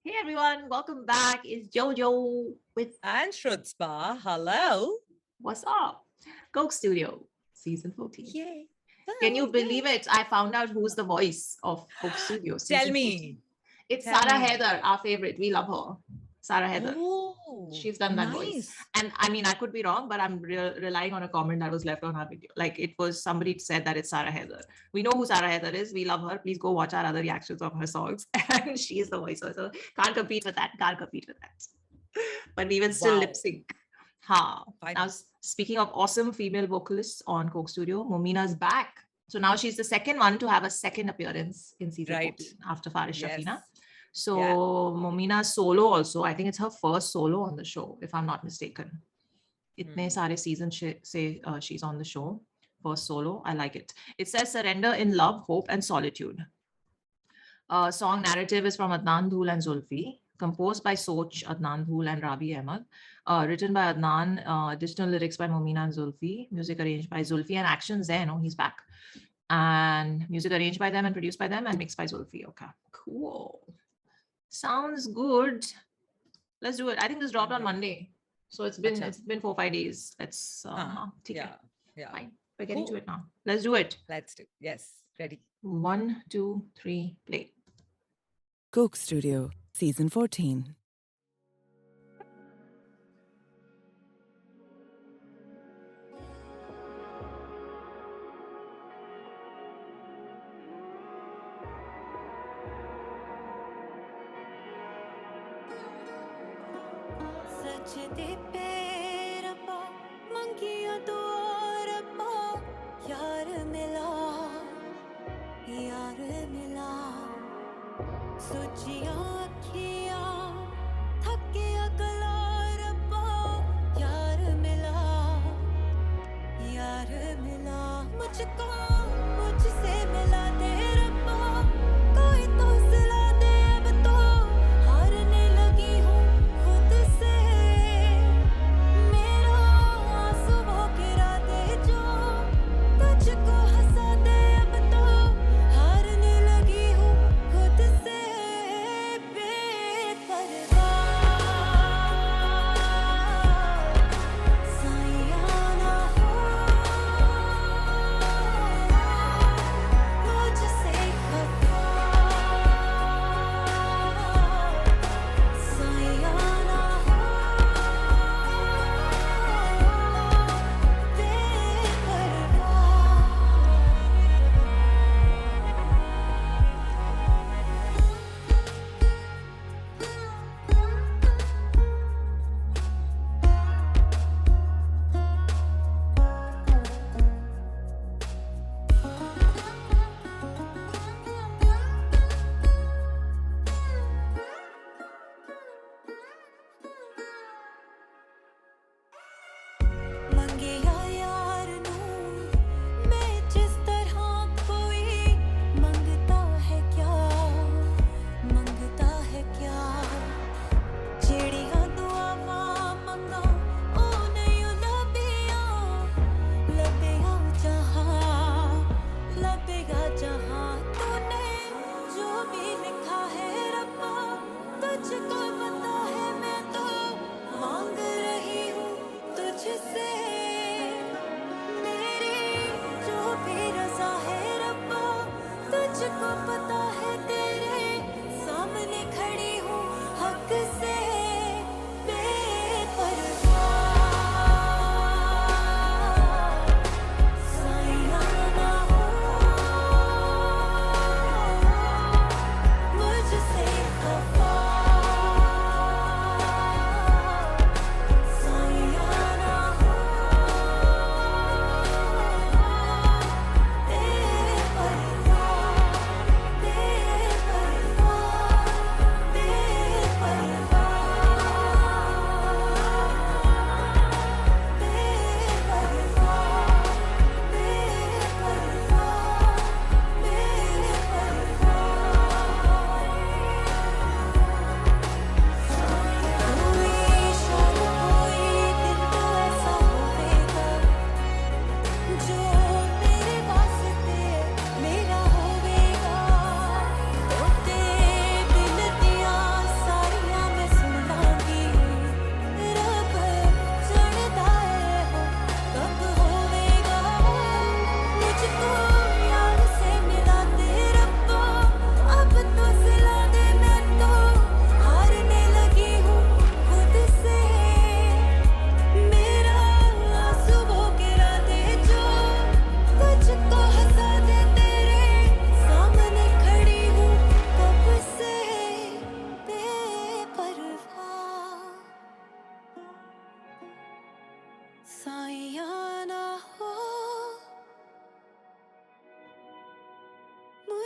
Hey everyone, welcome back. It's Jojo with And Shrutspa. Hello. What's Up? Coke Studio, season 14. Yay. Can you Oh, believe yay. it? I found out who's the voice of Coke Studio, Tell season me. 14. It's Tell Sarah me. Heather, our favorite. We love her. Sarah Heather. Oh, She's done that voice. nice. And I mean, I could be wrong, but I'm relying on a comment that was left on our video. Like it was somebody said that it's Sarah Heather. We know who Sarah Heather is. We love her. Please go watch our other reactions of her songs. And she is the voice. So can't compete with that. Can't compete with that. But we will still Wow. lip sync. Ha. Fine. Now, speaking of awesome female vocalists on Coke Studio, Momina's back. So now she's the second one to have a second appearance in season Right. 14 after Faris Yes. Shafina. So Yeah. Momina's solo also, I think it's her first solo on the show, if I'm not mistaken. Itne sare season say she's on the show. First solo, I like it. It says surrender in love, hope and solitude. Song narrative is from Adnan Dhul and Zulfi. Composed by Soch, Adnan Dhul and Rabi Ahmed. Written by Adnan, additional lyrics by Momina and Zulfi. Music arranged by Zulfi and action Zain, he's back. And music arranged by them and produced by them and mixed by Zulfi. Okay, cool. Sounds good. Let's do it. I think this dropped on Monday. So it's been 4-5 days. Let's yeah. Fine. We're getting to it now. Let's do it. Let's do. Yes. Ready. 1, 2, 3, play. Coke Studio, season 14.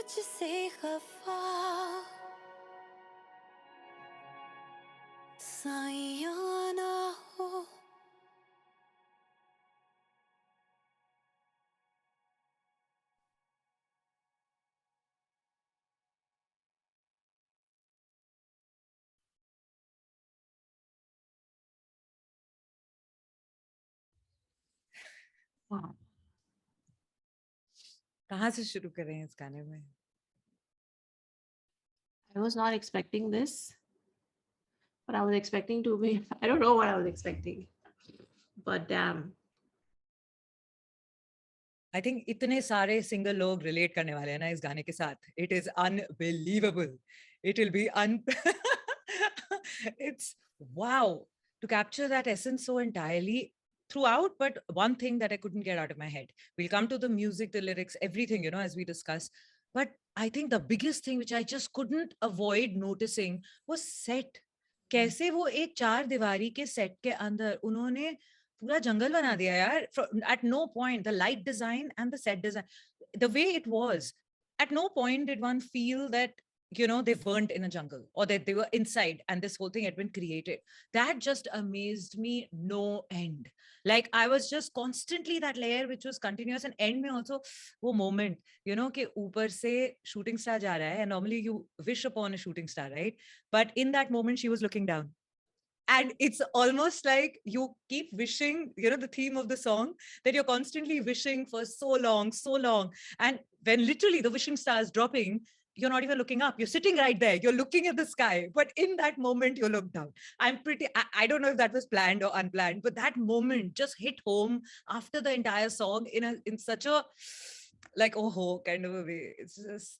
मुझसे खफा साइयां ना हो Wow. कहाँ से शुरू करें इस गाने में? I was not expecting this, but I was expecting to be, I don't know what I was expecting, but damn. I think इतने सारे सिंगल लोग रिलेट करने वाले हैं ना इस गाने के साथ. It is unbelievable. It will be it's wow to capture that essence so entirely throughout. But one thing that I couldn't get out of my head. We'll come to the music, the lyrics, everything, you know, as we discuss. But I think the biggest thing which I just couldn't avoid noticing was set. कैसे वो एक चार दीवारी के set के अंदर उन्होंने पूरा जंगल बना दिया यार. At no point the light design and the set design, the way it was, at no point did one feel that, you know, they weren't in a jungle or that they were inside and this whole thing had been created. That just amazed me no end. Like I was just constantly that layer which was continuous, and end mein also wo moment, you know, ke upar se shooting star ja raha hai, and normally you wish upon a shooting star, right? But in that moment she was looking down. And it's almost like you keep wishing, you know, the theme of the song, that you're constantly wishing for so long, so long. And when literally the wishing star is dropping, you're not even looking up. You're sitting right there. You're looking at the sky. But in that moment, you look down. I don't know if that was planned or unplanned, but that moment just hit home after the entire song in such a, like, oh, kind of a way. It's just...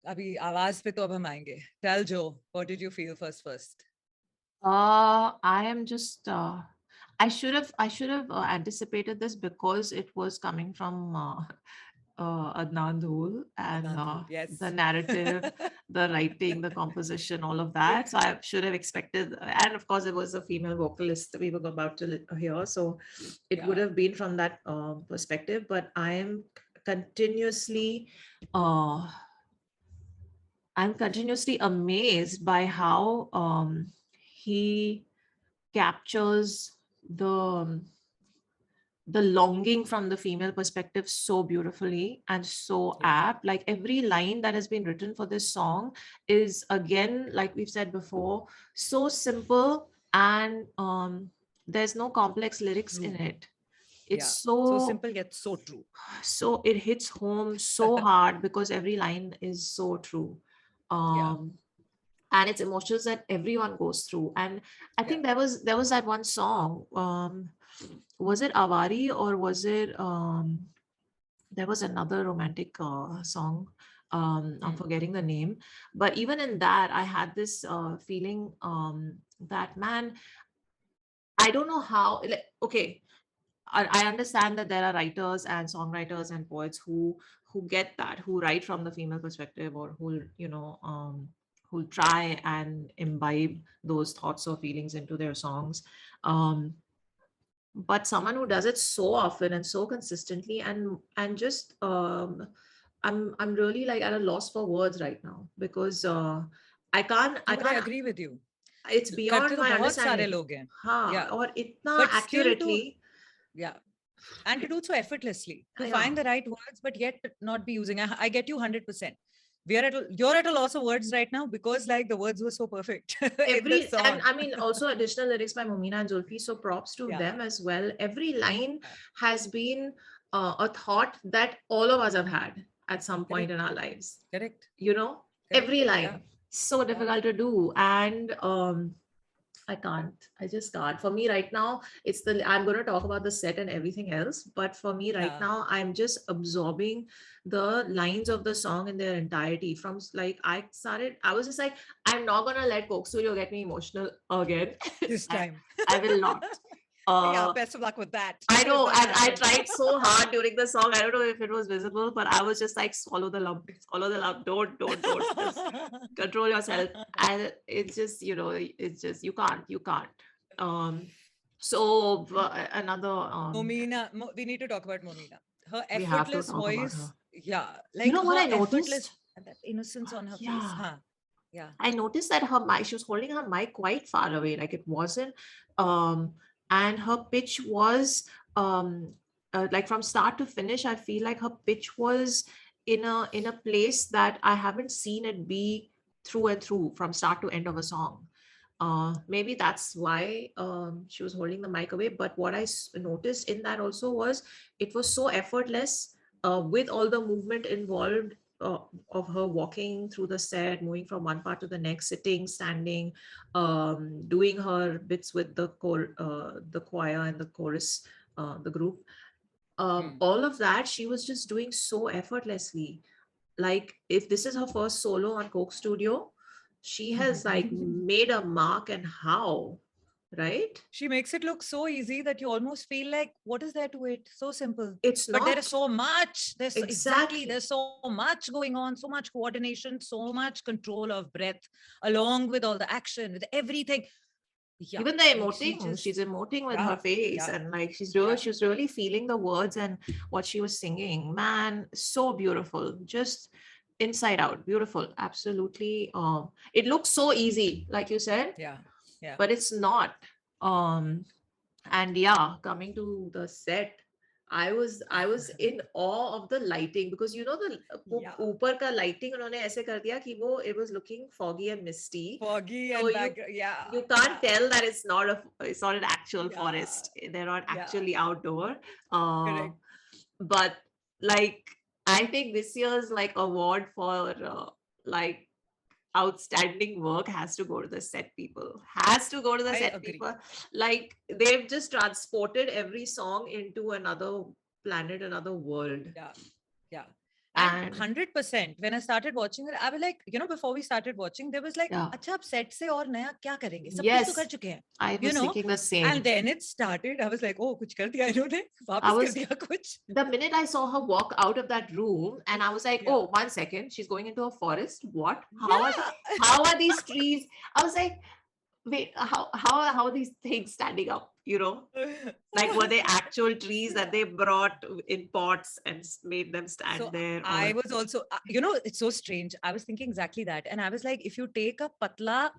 अभी आवाज पे तो अब हम आएंगे. Tell Joe, what did you feel first? I am just I should have anticipated this because it was coming from Adnan Dhul, and Adnan Dhul, yes. the narrative, the writing, the composition, all of that. So I should have expected, and of course it was a female vocalist we were about to hear, so it would Yeah. have been from that perspective. But I am continuously I'm continuously amazed by how he captures the longing from the female perspective so beautifully and so Yeah. apt. Like every line that has been written for this song is, again, like we've said before, so simple, and there's no complex lyrics in True. it. It's Yeah. So simple yet so true. so it hits home so hard because every line is so true. Yeah. And it's emotions that everyone goes through. And I think there was that one song, was it Avari, or was it there was another romantic song, I'm forgetting the name, but even in that I had this feeling that, man, I don't know how, like, okay, I understand that there are writers and songwriters and poets who get that, who write from the female perspective, or who, you know, who try and imbibe those thoughts or feelings into their songs. But someone who does it so often and so consistently, and just I'm really like at a loss for words right now, because I can't No, but I agree with you. it's करते beyond तो my बहुत सारे understanding. लोग हैं. हाँ, Yeah. और इतना But still accurately. Yeah. And to do so effortlessly, to Yeah. find the right words, but yet not be using. I get you 100%. You're at a loss of words right now because like the words were so perfect in the song. And I mean, also additional lyrics by Momina and Zulfi, so props to them as well. Every line has been a thought that all of us have had at some point in our lives. Correct. You know, every line. So difficult to do. And I just can't. For me right now, I'm going to talk about the set and everything else. But for me right now, I'm just absorbing the lines of the song in their entirety. From like, I was just like, I'm not going to let Coke Studio get me emotional again. This time. I will not. Yeah, best of luck with that. I know, and I tried so hard during the song. I don't know if it was visible, but I was just like, swallow the lump, don't, just control yourself. And it's just, you know, it's just, you can't. Another Momina, we need to talk about Momina. Her we have to effortless talk about voice, her. Yeah, You like know what her I effortless noticed? and that innocence on her face. Yeah. Huh? Yeah. I noticed that her mic, she was holding her mic quite far away, like it wasn't, um, and her pitch was like from start to finish. I feel like her pitch was in a place that I haven't seen it be through and through from start to end of a song. Maybe that's why she was holding the mic away. But what I noticed in that also was it was so effortless with all the movement involved of her walking through the set, moving from one part to the next, sitting, standing, doing her bits with the choir and the chorus, the group. Hmm. All of that she was just doing so effortlessly. Like if this is her first solo on Coke Studio, she has like made a mark, and how, right? She makes it look so easy that you almost feel like, what is there to it? So simple. It's But there is not so much. Exactly. exactly. There's so much going on, so much coordination, so much control of breath, along with all the action, with everything. Yeah. Even the Like she emoting, she's just, emoting with yeah, her face, yeah, and like yeah. she was really feeling the words and what she was singing. Man, so beautiful, just inside out, beautiful, absolutely. It looks so easy, like you said, Yeah. Yeah. but it's not. Um, and yeah, coming to the set, I was in awe of the lighting, because you know the Yeah. ऊपर का lighting उन्होंने ऐसे कर दिया कि वो it was looking foggy and misty, Foggy so and background. Yeah. you can't Yeah. tell that it's not an actual Yeah. forest, they're not Yeah. actually outdoor. uh, Correct. but like I think this year's like award for like outstanding work has to go to the set people, has to go to the I set agree. people. Like they've just transported every song into another planet, another world. Yeah. Yeah. And And 100%, when I started watching it, I was like, before we started watching, there was like, yeah, अच्छा अब set से और नया क्या करेंगे? सब कुछ तो कर yes, चुके हैं, I you was know? thinking the And same. then it started. I was like, oh, कुछ कर दिया इन्होंने, I वापस कर was दिया कुछ. the minute I saw her walk out of that room, and I was like, Yeah. oh, 1 second, she's going into a forest. What? Yeah. How are these trees? I was like, wait, how are these things standing up? You know, like were they actual trees that they brought in pots and made them stand So there? I Or was also, it's so strange. I was thinking exactly that. And I was like, if you take a patla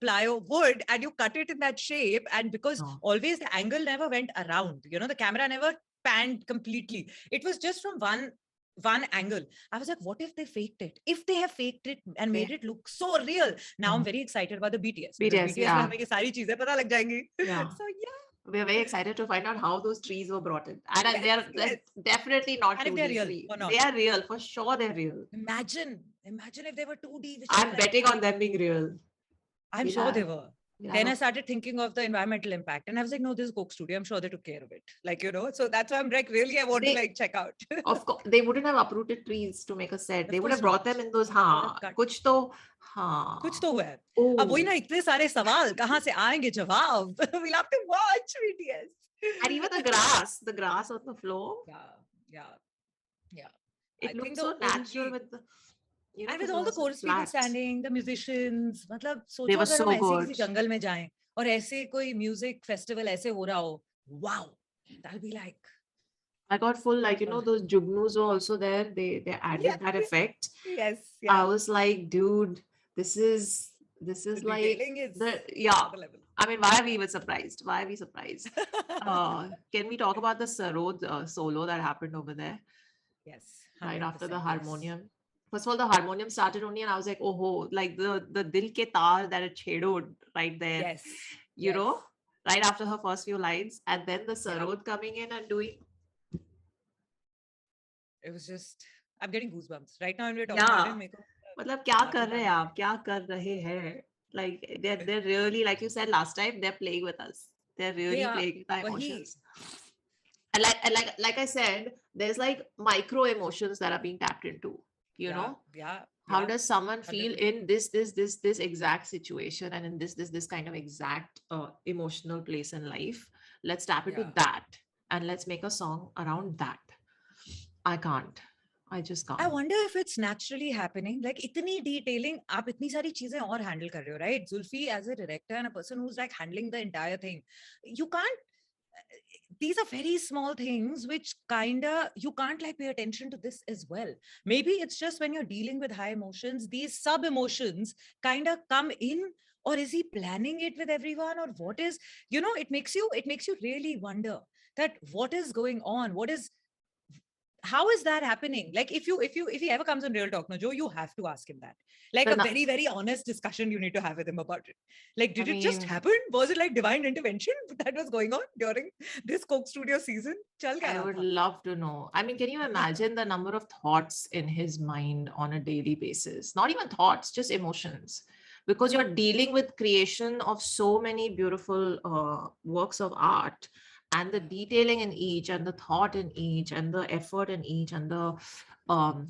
plywood and you cut it in that shape, and because no. always the angle never went around, the camera never panned completely. It was just from one angle. I was like, what if they faked it? If they have faked it and made it look so real. Now I'm very excited about the BTS, because BTS, BTS में yeah, हमें ये सारी चीजें पता लग जाएंगी. yeah. So yeah, We're very excited to find out how those trees were brought in, and yes, they're yes. definitely not And if they're 2D real trees. or They not. are real for sure. They're real. Imagine if they were 2D, which is I'm like, betting on them being real. I'm We'll sure they have, were. we'll Then have I started thinking of the environmental impact, and I was like, no, this is Coke Studio. I'm sure they took care of it. Like, so that's why I'm like, really, I want to they like check out. of course they wouldn't have uprooted trees to make a set. Of They would have course brought not. them in those They would have cut. kuch to कुछ ha. तो हुआ है. अब वही Oh, ना, इतने सारे सवाल कहाँ से आएंगे जवाब? We'll have to watch BTS. and even the grass on the floor, Yeah, yeah, yeah. I it think looked the so natural only, with the, and with because it all the wasn't chorus people flat. standing, the musicians, मतलब They सोचो were अगर हम so ऐसे good. किसी जंगल में जाएं और ऐसे कोई म्यूजिक फेस्टिवल ऐसे हो रहा हो, wow, that'll be like, I got full, like, uh, those jugnus were also there. They yes, added that effect. yes, I yeah. was like, dude, this The is like detailing is yeah. another level. I mean, why are we even surprised? Why are we surprised? Can we talk about the Sarod solo that happened over there Yes, right after the 100%. Yes. harmonium? First of all, the harmonium started only, and I was like, oh, ho, like the dil ke tar that it shadowed right there, Yes. you Yes. know, right after her first few lines, and then the Yeah. Sarod coming in and doing. It was just, I'm getting goosebumps right now when we're talking about it. Yeah. मेरे को, मतलब क्या heart कर में रहे हैं पानी आ आप, क्या कर रहे हैं? Like they're really, like you said last time, they're playing with us. They're They really are playing with our wahi. emotions. And like I said, there's like micro emotions that are being tapped into. You Yeah, know, yeah, how yeah. does someone feel 100%. in this exact situation, and in this kind of exact emotional place in life? Let's tap into Yeah. that, and let's make a song around that. I can't. I just I can't. wonder if it's naturally happening. Like इतनी detailing, आप इतनी सारी चीजें और handle कर रहे हो, right? Zulfi as a director and a person who's like handling the entire thing, you can't. these are very small things which kind of you can't like pay attention to this as well. Maybe it's just when you're dealing with high emotions, these sub emotions kind of come in. Or is he planning it with everyone, or what is, it makes you really wonder that what is going on, how is that happening? Like if he ever comes on Real Talk, no Joe, you have to ask him that. Like But a no- very, very honest discussion you need to have with him about it. Like, did I it just mean, happen? Was it like divine intervention that was going on during this Coke Studio season? Chal kya I raha would tha? love to know. I mean, can you imagine the number of thoughts in his mind on a daily basis? Not even thoughts, just emotions. Because you're dealing with creation of so many beautiful works of art, and the detailing in each, and the thought in each, and the effort in each, and the um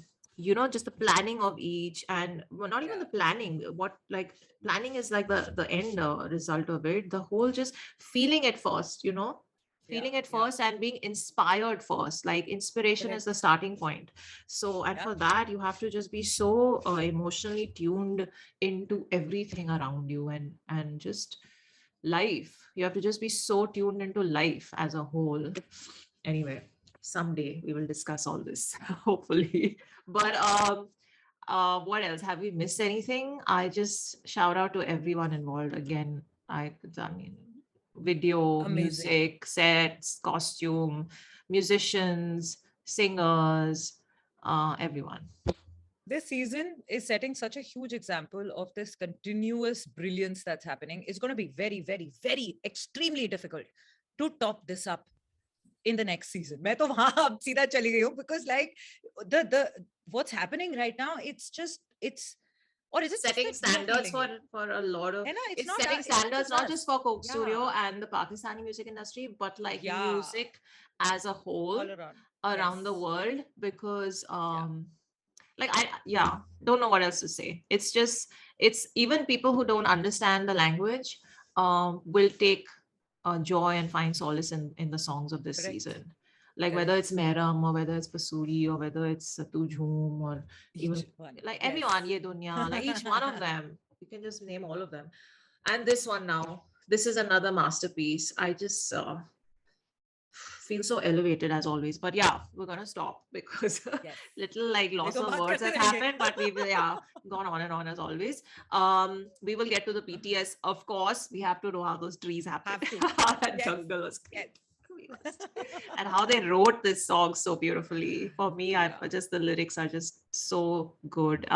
just the planning of each, and well, not even Yeah. the planning, what like planning is like the end result of it, the whole just feeling it first, feeling Yeah. it first and being inspired first. Like inspiration is the Correct. starting point. So, and Yeah. for that you have to just be so emotionally tuned into everything around you, and just life. You have to just be so tuned into life as a whole. Anyway, someday we will discuss all this, hopefully. But what else? Have we missed anything? I just shout out to everyone involved again. I mean, video, Amazing. music, sets, costume, musicians, singers, everyone. This season is setting such a huge example of this continuous brilliance that's happening. It's going to be very, very, very extremely difficult to top this up in the next season. मैं तो वहाँ अब सीधा चली गई हूँ, because like the what's happening right now, it's or is it just Setting that we are standards feeling it? for a lot of, है ना? it's Not setting it's not standards just not us. just for Coke Studio Yeah. and the Pakistani music industry, but like Yeah. music as a whole All around. around the Yes. world. Because Yeah. like I don't know what else to say. It's just, it's even people who don't understand the language will take joy and find solace in the songs of this Correct. season. Like whether Correct. it's Mehram, or whether it's Pasuri, or whether it's Tu Jhoom, or even Each one. like Yes. everyone, Ye Dunya, like each one of them. You can just name all of them. And this one now, this is another masterpiece. I just feel so elevated as always. But yeah, we're gonna stop because Yes. little like ये loss तो of बात words करते has रहेंगे. happened, but we will, yeah, gone on as always. We will get to the BTS, of course. We have to know how those trees happen. Have to. How that Yes. jungle was Yes. created. We must. And how they wrote this song so beautifully. For me, Yeah. just the lyrics are just so good.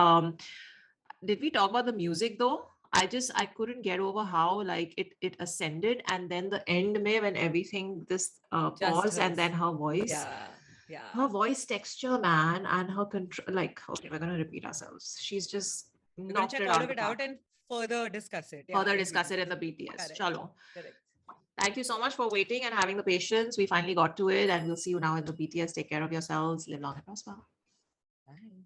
Did we talk about the music though? I couldn't get over how like it ascended, and then the end may, when everything this Just pause, and hers. then her voice, Yeah. Yeah. her voice texture, man, and her control. Like, okay, we're gonna repeat ourselves. She's just We're going to knocked check it all out of of the it out park. and further discuss it. Yeah. Further In discuss it BTS. in the BTS. Correct. Chalo. Correct. Thank you so much for waiting and having the patience. We finally got to it, and we'll see you now in the BTS. Take care of yourselves. Live long and prosper. Bye.